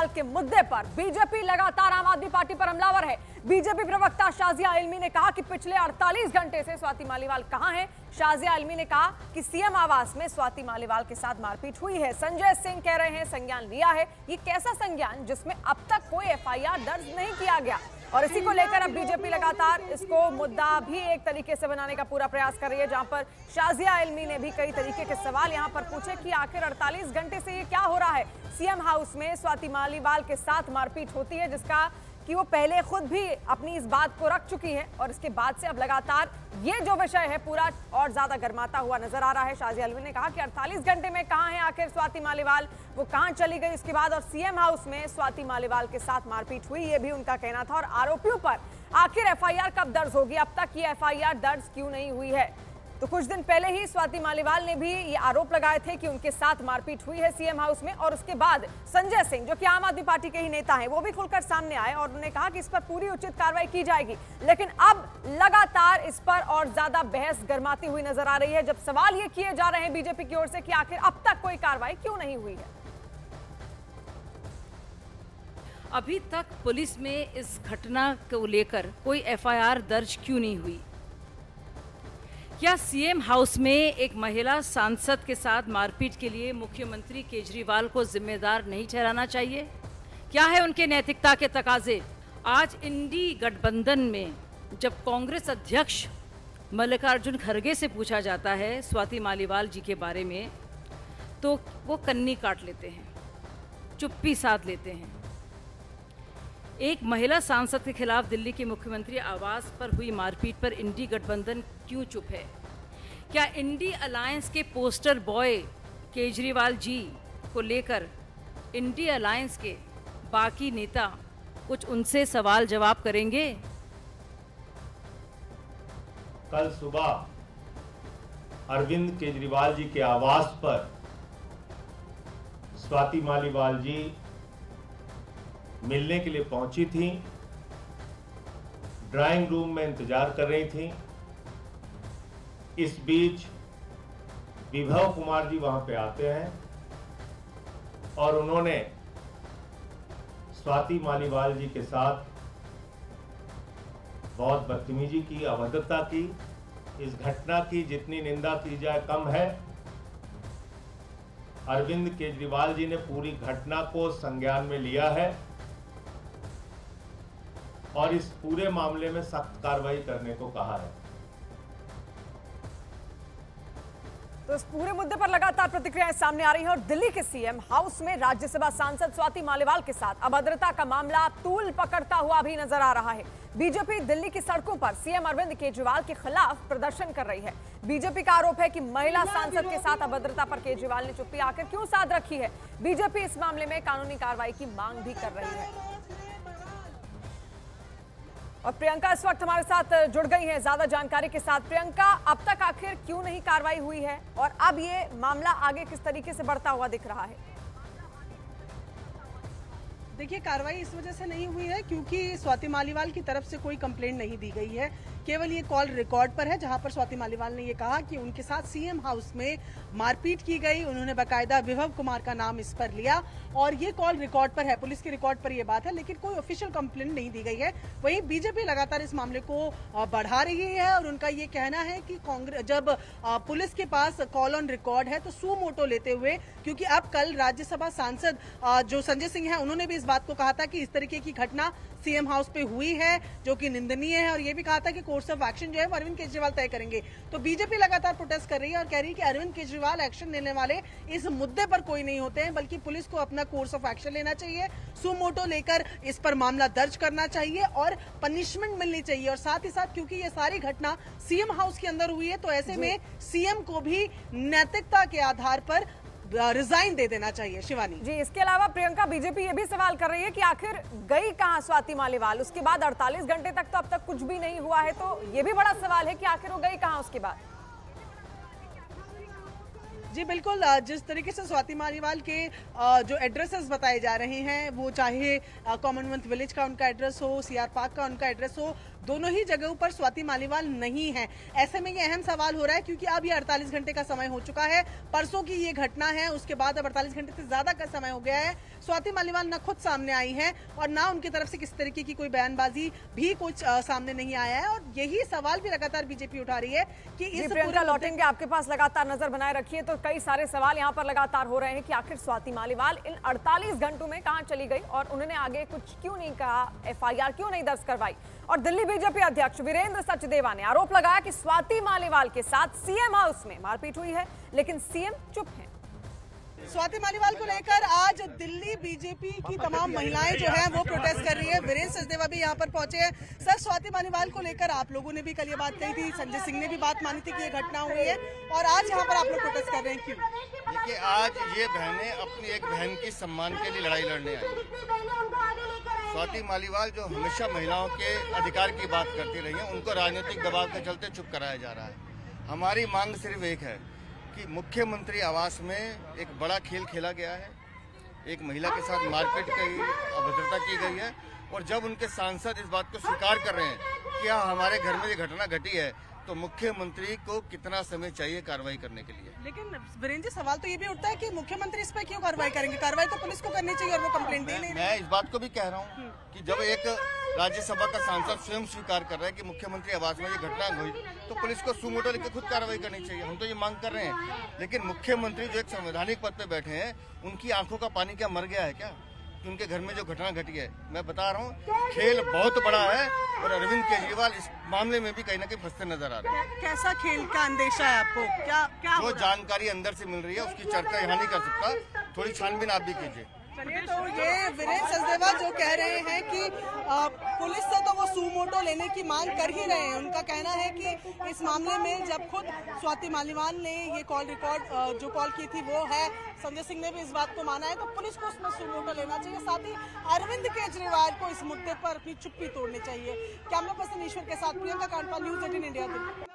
मालीवाल के मुद्दे पर बीजेपी लगातार आम आदमी पार्टी पर हमलावर है। बीजेपी प्रवक्ता शाजिया इल्मी ने कहा कि पिछले 48 घंटे से स्वाति मालीवाल कहां है। शाजिया इल्मी ने कहा कि सीएम आवास में स्वाति मालीवाल के साथ मारपीट हुई है। संजय सिंह कह रहे हैं संज्ञान लिया है। ये कैसा संज्ञान जिसमें अब तक कोई एफआईआर दर्ज नहीं किया गया, और इसी को लेकर अब बीजेपी लगातार इसको मुद्दा भी एक तरीके से बनाने का पूरा प्रयास कर रही है, जहां पर शाजिया इल्मी ने भी कई तरीके के सवाल यहां पर पूछे कि आखिर 48 घंटे से ये क्या हो रहा है। सीएम हाउस में स्वाति मालीवाल के साथ मारपीट होती है, जिसका कि वो पहले खुद भी अपनी इस बात को रख चुकी है, और इसके बाद से अब लगातार ये जो विषय है पूरा और ज्यादा गर्माता हुआ नजर आ रहा है। शाजिया इल्मी ने कहा कि 48 घंटे में कहां है आखिर स्वाति मालीवाल, वो कहां चली गई इसके बाद, और सीएम हाउस में स्वाति मालीवाल के साथ मारपीट हुई, ये भी उनका कहना था। और आरोपियों पर आखिर एफआईआर कब दर्ज होगी, अब तक ये एफआईआर दर्ज क्यों नहीं हुई है। तो कुछ दिन पहले ही स्वाति मालीवाल ने भी ये आरोप लगाए थे कि उनके साथ मारपीट हुई है सीएम हाउस में, और उसके बाद संजय सिंह जो कि आम आदमी पार्टी के ही नेता हैं, वो भी खुलकर सामने आए और उन्होंने कहा कि इस पर पूरी उचित कार्रवाई की जाएगी। लेकिन अब लगातार इस पर और ज्यादा बहस गर्माती हुई नजर आ रही है, जब सवाल ये किए जा रहे हैं बीजेपी की ओर से कि आखिर अब तक कोई कार्रवाई क्यों नहीं हुई है। अभी तक पुलिस में इस घटना को लेकर कोई एफआईआर दर्ज क्यों नहीं हुई? क्या सीएम हाउस में एक महिला सांसद के साथ मारपीट के लिए मुख्यमंत्री केजरीवाल को जिम्मेदार नहीं ठहराना चाहिए? क्या है उनके नैतिकता के तकाजे? आज इंडी गठबंधन में जब कांग्रेस अध्यक्ष मल्लिकार्जुन खड़गे से पूछा जाता है स्वाति मालीवाल जी के बारे में, तो वो कन्नी काट लेते हैं, चुप्पी साध लेते हैं। एक महिला सांसद के खिलाफ दिल्ली के मुख्यमंत्री आवास पर हुई मारपीट पर इंडी गठबंधन क्यों चुप है? क्या इंडी अलायंस के पोस्टर बॉय केजरीवाल जी को लेकर इंडी अलायंस के बाकी नेता कुछ उनसे सवाल जवाब करेंगे? कल सुबह अरविंद केजरीवाल जी के आवास पर स्वाति मालीवाल जी मिलने के लिए पहुंची थी, ड्राइंग रूम में इंतजार कर रही थी। इस बीच विभव कुमार जी वहां पे आते हैं और उन्होंने स्वाति मालीवाल जी के साथ बहुत बदतमीजी की, अभद्रता की। इस घटना की जितनी निंदा की जाए कम है। अरविंद केजरीवाल जी ने पूरी घटना को संज्ञान में लिया है और इस पूरे मामले में सख्त कार्रवाई करने को कहा है। तो इस पूरे मुद्दे पर लगातार प्रतिक्रियाएं सामने आ रही हैं, और दिल्ली के सीएम हाउस में राज्यसभा सांसद स्वाति मालीवाल के साथ अभद्रता का मामला तूल पकड़ता हुआ भी नजर आ रहा है। बीजेपी दिल्ली की सड़कों पर सीएम अरविंद केजरीवाल के खिलाफ प्रदर्शन कर रही है। बीजेपी का आरोप है कि महिला सांसद के साथ अभद्रता पर केजरीवाल ने चुप्पी आखिर क्यों साध रखी है। बीजेपी इस मामले में कानूनी कार्रवाई की मांग भी कर रही है। और प्रियंका इस वक्त हमारे साथ जुड़ गई हैं ज्यादा जानकारी के साथ। प्रियंका, अब तक आखिर क्यों नहीं कार्रवाई हुई है, और अब ये मामला आगे किस तरीके से बढ़ता हुआ दिख रहा है? देखिए, कार्रवाई इस वजह से नहीं हुई है क्योंकि स्वाति मालीवाल की तरफ से कोई कंप्लेंट नहीं दी गई है। केवल ये कॉल रिकॉर्ड पर है जहां पर स्वाति मालीवाल ने ये कहा कि उनके साथ सीएम हाउस में मारपीट की गई। उन्होंने बाकायदा विभव कुमार का नाम इस पर लिया और ये कॉल रिकॉर्ड पर है, पुलिस के रिकॉर्ड पर ये बात है, लेकिन कोई ऑफिशियल कंप्लेंट नहीं दी गई है। वहीं बीजेपी लगातार इस मामले को बढ़ा रही है और उनका ये कहना है कि कांग्रेस जब पुलिस के पास कॉल ऑन रिकॉर्ड है तो सू मोटो लेते हुए, क्योंकि अब कल राज्यसभा सांसद जो संजय सिंह है उन्होंने भी इस बात को कहा था कि इस तरीके की घटना सीएम हाउस पे हुई है जो कि निंदनीय है, और ये भी कहा था कि कोर्स ऑफ एक्शन जो है वो अरविंद केजरीवाल तय करेंगे। तो बीजेपी लगातार प्रोटेस्ट कर रही है और कह रही है कि अरविंद केजरीवाल एक्शन लेने वाले इस मुद्दे पर कोई नहीं होते हैं, बल्कि पुलिस को अपना कोर्स ऑफ एक्शन लेना चाहिए, सुमोटो लेकर इस पर मामला दर्ज करना चाहिए और पनिशमेंट मिलनी चाहिए। और साथ ही साथ क्योंकि ये सारी घटना सीएम हाउस के अंदर हुई है तो ऐसे में सीएम को भी नैतिकता के आधार पर रिजाइन दे देना चाहिए। शिवानी जी, इसके अलावा प्रियंका, बीजेपी ये भी सवाल कर रही है कि आखिर गई कहां स्वाति मालीवाल? उसके बाद 48 घंटे तक तो अब तक कुछ भी नहीं हुआ है, तो ये भी बड़ा सवाल है कि आखिर वो गई कहां उसके बाद? जी बिल्कुल, जिस तरीके से स्वाति मालीवाल के जो एड्रेसेस बताए जा रहे हैं, वो चाहे कॉमनवेल्थ विलेज का उनका एड्रेस हो, सीआर पार्क का उनका एड्रेस हो, दोनों ही जगहों पर स्वाति मालीवाल नहीं है। ऐसे में ये अहम सवाल हो रहा है क्योंकि अब ये 48 घंटे का समय हो चुका है। परसों की ये घटना है, उसके बाद अब 48 घंटे से ज्यादा का समय हो गया है। स्वाति मालीवाल न खुद सामने आई है और ना उनकी तरफ से किसी तरीके की कोई बयानबाजी भी कुछ सामने नहीं आया है। और यही सवाल भी लगातार बीजेपी उठा रही है कि इस प्रियंका लौटेंगे आपके पास, लगातार नजर बनाए रखिए। तो कई सारे सवाल यहाँ पर लगातार हो रहे हैं कि आखिर स्वाति मालीवाल इन 48 घंटों में कहां चली गई और उन्होंने आगे कुछ क्यों नहीं कहा, एफआईआर क्यों नहीं दर्ज करवाई। और दिल्ली बीजेपी अध्यक्ष वीरेंद्र सचदेवा ने आरोप लगाया कि स्वाति मालीवाल के साथ सीएम हाउस में मारपीट हुई है, लेकिन सीएम चुप हैं। स्वाति मालीवाल को लेकर आज दिल्ली बीजेपी की तमाम महिलाएं जो हैं वो प्रोटेस्ट कर रही है। वीरेंद्र सचदेवा भी यहां पर पहुंचे हैं। सर, स्वाति मालीवाल को लेकर आप लोगों ने भी कल ये बात कही थी, संजय सिंह ने भी बात मानी थी कि ये घटना हुई है, और आज यहाँ पर आप लोग प्रोटेस्ट कर रहे हैं, क्यों? देखिए, आज ये बहनें अपनी एक बहन की सम्मान के लिए लड़ाई लड़ने आई। स्वाति मालीवाल जो हमेशा महिलाओं के अधिकार की बात करती रही है, उनको राजनीतिक दबाव के चलते चुप कराया जा रहा है। हमारी मांग सिर्फ एक है कि मुख्यमंत्री आवास में एक बड़ा खेल खेला गया है, एक महिला के साथ मारपीट की अभद्रता की गई है, और जब उनके सांसद इस बात को स्वीकार कर रहे हैं कि हाँ हमारे घर में ये घटना घटी है, तो मुख्यमंत्री को कितना समय चाहिए कार्रवाई करने के लिए। लेकिन वीरेंद्र जी, सवाल तो ये भी उठता है कि मुख्यमंत्री इस पर क्यों कार्रवाई करेंगे? कार्रवाई तो पुलिस को करनी चाहिए और वो कंप्लेंट दे नहीं। मैं इस बात को भी कह रहा हूँ कि जब एक राज्यसभा का सांसद स्वयं स्वीकार कर रहा है कि मुख्यमंत्री आवास में ये घटना हुई, तो पुलिस को सुमोटो लेकर खुद कार्रवाई करनी चाहिए। हम तो ये मांग कर रहे हैं, लेकिन मुख्यमंत्री जो एक संवैधानिक पद पे बैठे हैं, उनकी आंखों का पानी क्या मर गया है क्या कि उनके घर में जो घटना घटी है? मैं बता रहा हूँ, खेल बहुत बड़ा है और अरविंद केजरीवाल इस मामले में भी कहीं ना कहीं फंसते नजर आ रहे हैं। कैसा खेल का अंदेशा है आपको? क्या जो जानकारी अंदर से मिल रही है उसकी चर्चा यहाँ नहीं कर सकता, थोड़ी छानबीन आप भी कीजिए। चलिए, तो ये वीरेंद्र सचदेवा जो कह रहे हैं कि पुलिस से तो वो सुमोटो लेने की मांग कर ही रहे हैं। उनका कहना है कि इस मामले में जब खुद स्वाति मालीवाल ने ये कॉल रिकॉर्ड जो कॉल की थी वो है, संजय सिंह ने भी इस बात को माना है, तो पुलिस को उसमें सुमोटो लेना चाहिए। साथ ही अरविंद केजरीवाल को इस मुद्दे पर अपनी चुप्पी तोड़नी चाहिए। कैमरा पर्सन ईश्वर के साथ प्रियंका कांडपाल, न्यूज़ 18 इंडिया, दिल्ली।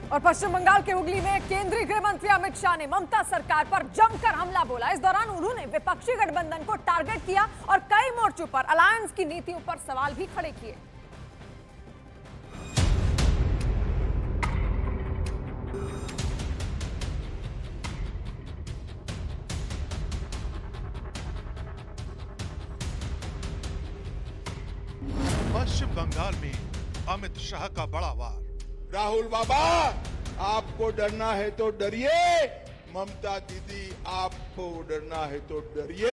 और पश्चिम बंगाल के हुगली में केंद्रीय गृह मंत्री अमित शाह ने ममता सरकार पर जमकर हमला बोला। इस दौरान उन्होंने विपक्षी गठबंधन को टारगेट किया और कई मोर्चों पर अलायंस की नीतियों पर सवाल भी खड़े किए। पश्चिम बंगाल में अमित शाह का बड़ा वार। राहुल बाबा, आपको डरना है तो डरिए, ममता दीदी आपको डरना है तो डरिए।